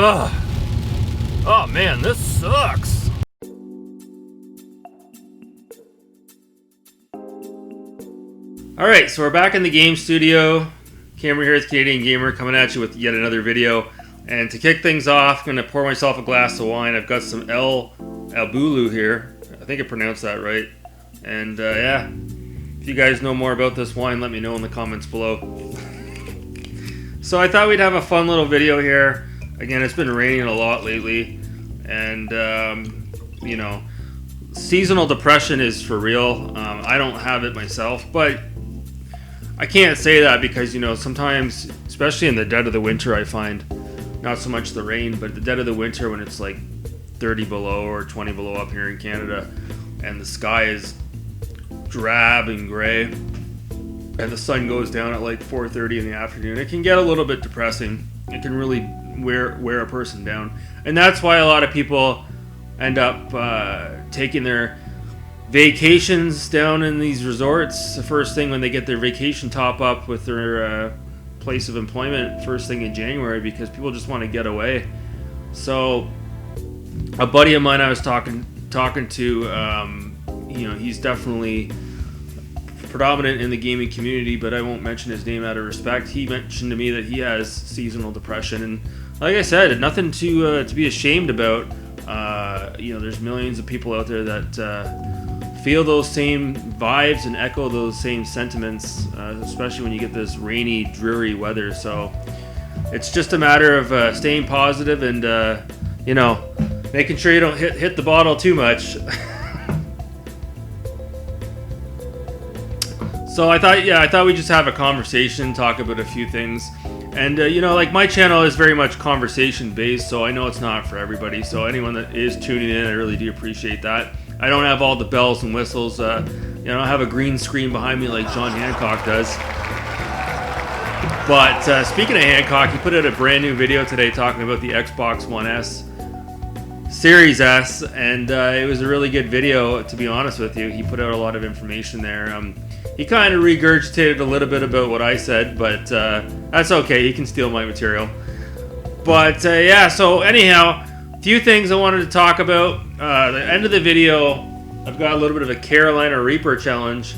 Ugh. Oh man, this sucks. Alright, so we're back in the game studio. Cameron here is Canadian Gamer coming at you with yet another video. And to kick things off, I'm going to pour myself a glass of wine. I've got some El Bulu here. I think I pronounced that right. And yeah, if you guys know more about this wine, let me know in the comments below. So I thought we'd have a fun little video here. Again, it's been raining a lot lately. And, you know, seasonal depression is for real. I don't have it myself, but I can't say that because, you know, sometimes, especially in the dead of the winter, I find, not so much the rain, but the dead of the winter when it's like 30 below or 20 below up here in Canada, and the sky is drab and gray, and the sun goes down at like 4:30 in the afternoon, it can get a little bit depressing. It can really wear a person down. And that's why a lot of people end up taking their vacations down in these resorts the first thing when they get their vacation top up with their place of employment first thing in January, because people just want to get away. So a buddy of mine I was talking to, you know, he's definitely predominant in the gaming community, but I won't mention his name out of respect. He mentioned to me that he has seasonal depression, and like I said, nothing to be ashamed about. You know, there's millions of people out there that feel those same vibes and echo those same sentiments, especially when you get this rainy, dreary weather. So it's just a matter of staying positive and you know, making sure you don't hit the bottle too much. So I thought we'd just have a conversation, talk about a few things. And, you know, like, my channel is very much conversation-based, so I know it's not for everybody. So anyone that is tuning in, I really do appreciate that. I don't have all the bells and whistles. You know, I don't have a green screen behind me like John Hancock does. But speaking of Hancock, he put out a brand new video today talking about the Xbox One S, Series S, and it was a really good video, to be honest with you. He put out a lot of information there. He kind of regurgitated a little bit about what I said, but that's okay. He can steal my material. But yeah, so anyhow, a few things I wanted to talk about. The end of the video, I've got a little bit of a Carolina Reaper challenge,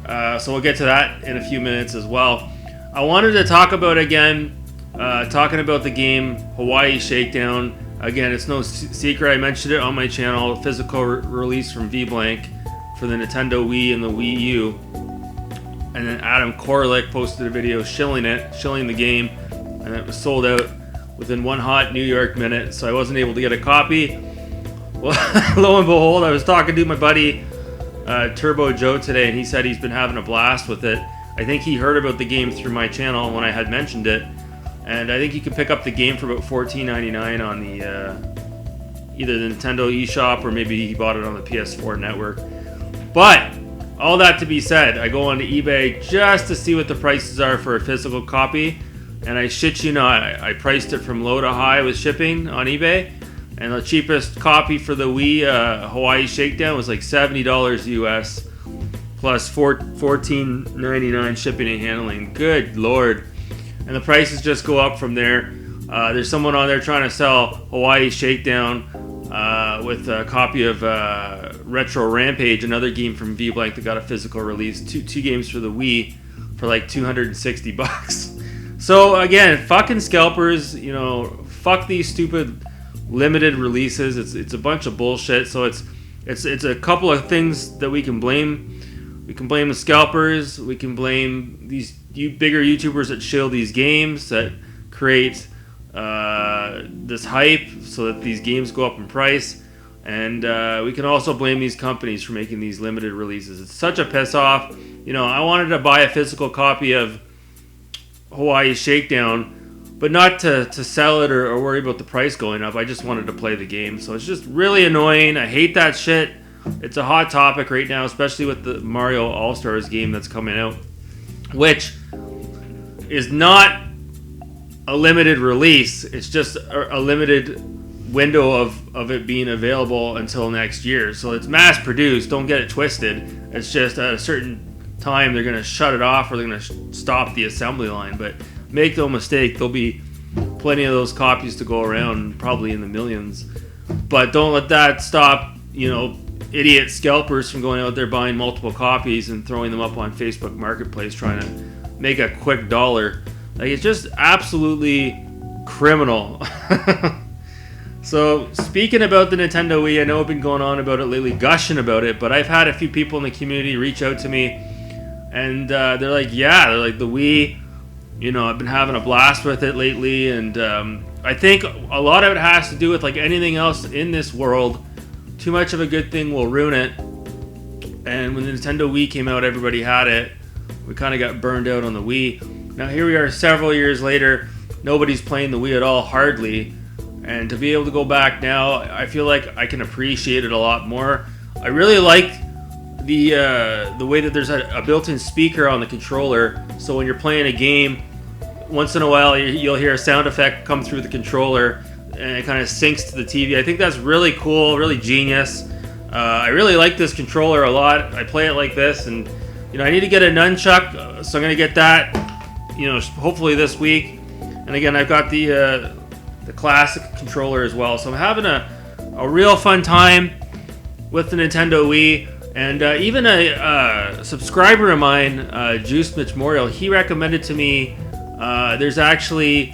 so we'll get to that in a few minutes as well. I wanted to talk about, again, talking about the game Hawaii Shakedown. Again, it's no secret, I mentioned it on my channel, physical release from V-Blank for the Nintendo Wii and the Wii U. And then Adam Korlick posted a video shilling the game, and it was sold out within one hot New York minute, so I wasn't able to get a copy. Well, lo and behold, I was talking to my buddy Turbo Joe today, and he said he's been having a blast with it. I think he heard about the game through my channel when I had mentioned it, and I think you can pick up the game for about $14.99 on the either the Nintendo eShop or maybe he bought it on the PS4 network. But all that to be said, I go onto eBay just to see what the prices are for a physical copy, and I shit you not, I priced it from low to high with shipping on eBay, and the cheapest copy for the Wii Hawaii Shakedown was like $70 US, plus $14.99 shipping and handling. Good lord. And the prices just go up from there. There's someone on there trying to sell Hawaii Shakedown with a copy of Retro Rampage, another game from V-Blank that got a physical release. Two games for the Wii for like $260. So again, fucking scalpers, you know, fuck these stupid limited releases. It's a bunch of bullshit. So it's a couple of things that we can blame. We can blame the scalpers. We can blame these bigger YouTubers that shill these games, that create this hype so that these games go up in price, and we can also blame these companies for making these limited releases. It's such a piss off. You know, I wanted to buy a physical copy of Hawaii Shakedown, but not to sell it or worry about the price going up. I just wanted to play the game, so it's just really annoying. I hate that shit. It's a hot topic right now, especially with the Mario AllStars game that's coming out, which is not a limited release. It's just a limited window of it being available until next year. So it's mass produced, don't get it twisted. It's just at a certain time they're going to shut it off, or they're going to stop the assembly line. But make no mistake, there'll be plenty of those copies to go around, probably in the millions. But don't let that stop, idiot scalpers from going out there buying multiple copies and throwing them up on Facebook Marketplace trying to make a quick dollar. Like, it's just absolutely criminal. So, speaking about the Nintendo Wii, I know I've been going on about it lately, gushing about it, but I've had a few people in the community reach out to me, and they're like, the Wii, I've been having a blast with it lately, and I think a lot of it has to do with, like anything else in this world, too much of a good thing will ruin it. And when the Nintendo Wii came out, everybody had it. We kind of got burned out on the Wii. Now here we are several years later, nobody's playing the Wii at all, hardly. And to be able to go back now, I feel like I can appreciate it a lot more. I really like the way that there's a built-in speaker on the controller, so when you're playing a game, once in a while you'll hear a sound effect come through the controller, and it kind of syncs to the TV. I think that's really cool, really genius. I really like this controller a lot. I play it like this, and I need to get a nunchuck, so I'm gonna get that, hopefully this week. And again, I've got the classic controller as well, so I'm having a real fun time with the Nintendo Wii. And even a subscriber of mine, Juice Memorial, he recommended to me, there's actually,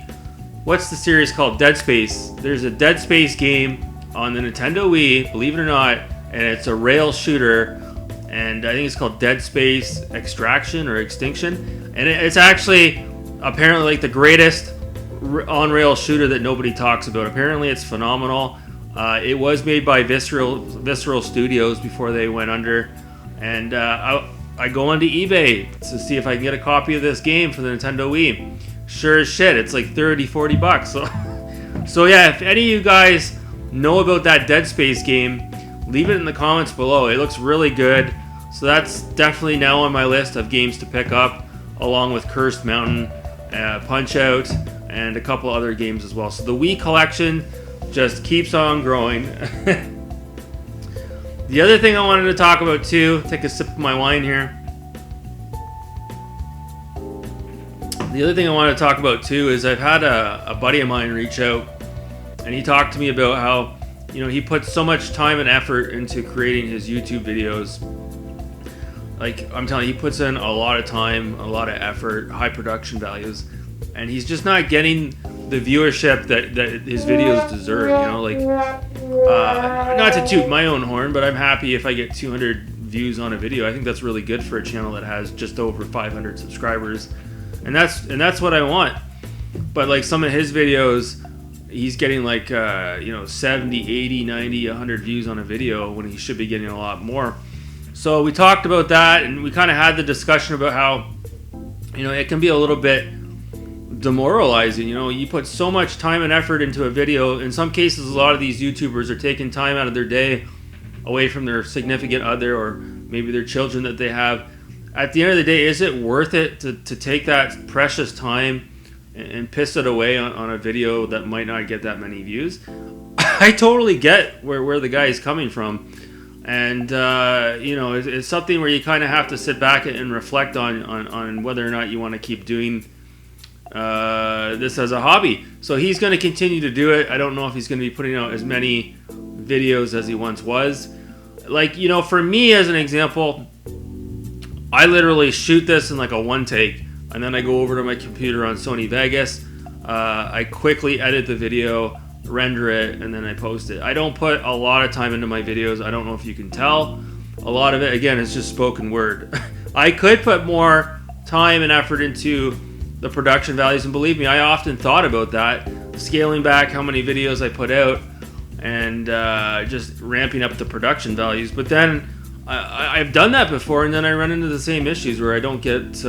what's the series called? Dead Space. There's a Dead Space game on the Nintendo Wii, believe it or not, and it's a rail shooter, and I think it's called Dead Space Extraction or Extinction, and it's actually apparently like the greatest on-rail shooter that nobody talks about. Apparently it's phenomenal. It was made by Visceral Studios before they went under, and I go onto eBay to see if I can get a copy of this game for the Nintendo Wii. Sure as shit, it's like 30-40 bucks. So yeah, if any of you guys know about that Dead Space game, leave it in the comments below. It looks really good. So that's definitely now on my list of games to pick up, along with Cursed Mountain, Punch-Out, and a couple other games as well. So the Wii collection just keeps on growing. The other thing I wanted to talk about too, take a sip of my wine here. The other thing I want to talk about too is I've had a buddy of mine reach out, and he talked to me about how, he puts so much time and effort into creating his YouTube videos. Like, I'm telling you, he puts in a lot of time, a lot of effort, high production values, and he's just not getting the viewership that his videos deserve, not to toot my own horn, but I'm happy if I get 200 views on a video. I think that's really good for a channel that has just over 500 subscribers, and that's what I want. But like some of his videos, he's getting like 70, 80, 90, 100 views on a video when he should be getting a lot more. So we talked about that, and we kind of had the discussion about how it can be a little bit demoralizing. You put so much time and effort into a video. In some cases, a lot of these YouTubers are taking time out of their day away from their significant other or maybe their children that they have. At the end of the day, is it worth it to take that precious time and piss it away on a video that might not get that many views? I totally get where the guy is coming from, and it's something where you kind of have to sit back and reflect on whether or not you want to keep doing this as a hobby. So he's going to continue to do it. I don't know if he's going to be putting out as many videos as he once was. Like, for me as an example, I literally shoot this in like a one take, and then I go over to my computer on Sony Vegas. I quickly edit the video, render it, and then I post it. I don't put a lot of time into my videos. I don't know if you can tell. A lot of it, again, is just spoken word. I could put more time and effort into the production values, and believe me, I often thought about that, scaling back how many videos I put out and just ramping up the production values. But then I've done that before, and then I run into the same issues where I don't get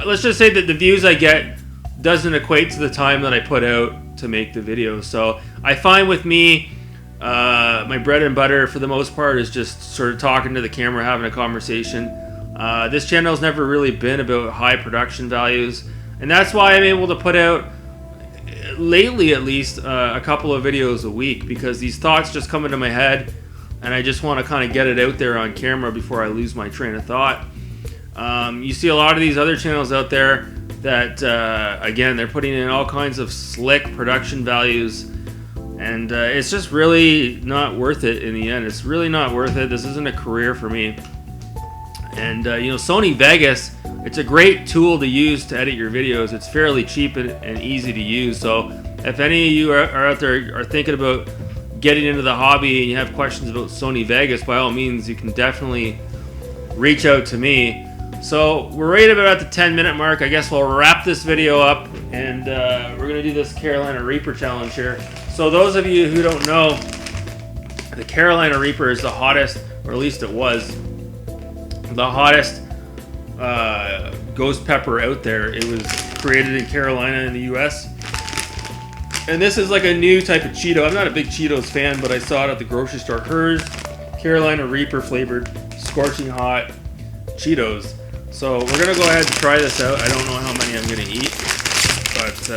let's just say that the views I get doesn't equate to the time that I put out to make the video. So I find with me, my bread and butter for the most part is just sort of talking to the camera, having a conversation. This channel's never really been about high production values, and that's why I'm able to put out, lately at least, a couple of videos a week, because these thoughts just come into my head and I just want to kind of get it out there on camera before I lose my train of thought. You see a lot of these other channels out there that, again, they're putting in all kinds of slick production values, and it's just really not worth it in the end. It's really not worth it. This isn't a career for me. And, you know, Sony Vegas, it's a great tool to use to edit your videos. It's fairly cheap and easy to use. So if any of you are out there are thinking about getting into the hobby and you have questions about Sony Vegas, by all means, you can definitely reach out to me. So we're right about at the 10-minute mark. I guess we'll wrap this video up, and we're going to do this Carolina Reaper challenge here. So those of you who don't know, the Carolina Reaper is the hottest, or at least it was, the hottest ghost pepper out there. It was created in Carolina in the US. And this is like a new type of Cheeto. I'm not a big Cheetos fan, but I saw it at the grocery store. Hers, Carolina Reaper flavored, scorching hot Cheetos. So we're gonna go ahead and try this out. I don't know how many I'm gonna eat, but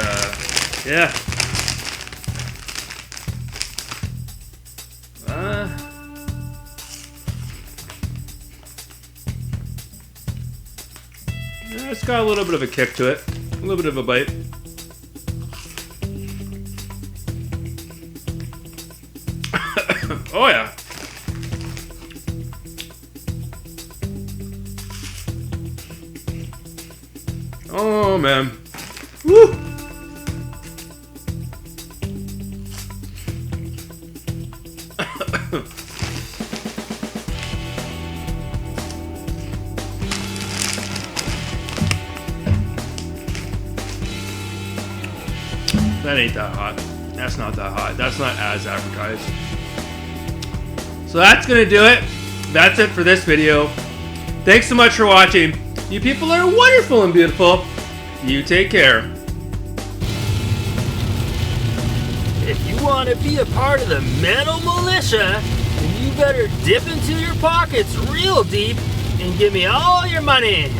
yeah. It's got a little bit of a kick to it, a little bit of a bite. Oh yeah. Oh man. Woo! That ain't that hot. That's not that hot. That's not as advertised. So that's gonna do it. That's it for this video. Thanks so much for watching. You people are wonderful and beautiful. You take care. If you want to be a part of the metal militia, then you better dip into your pockets real deep and give me all your money.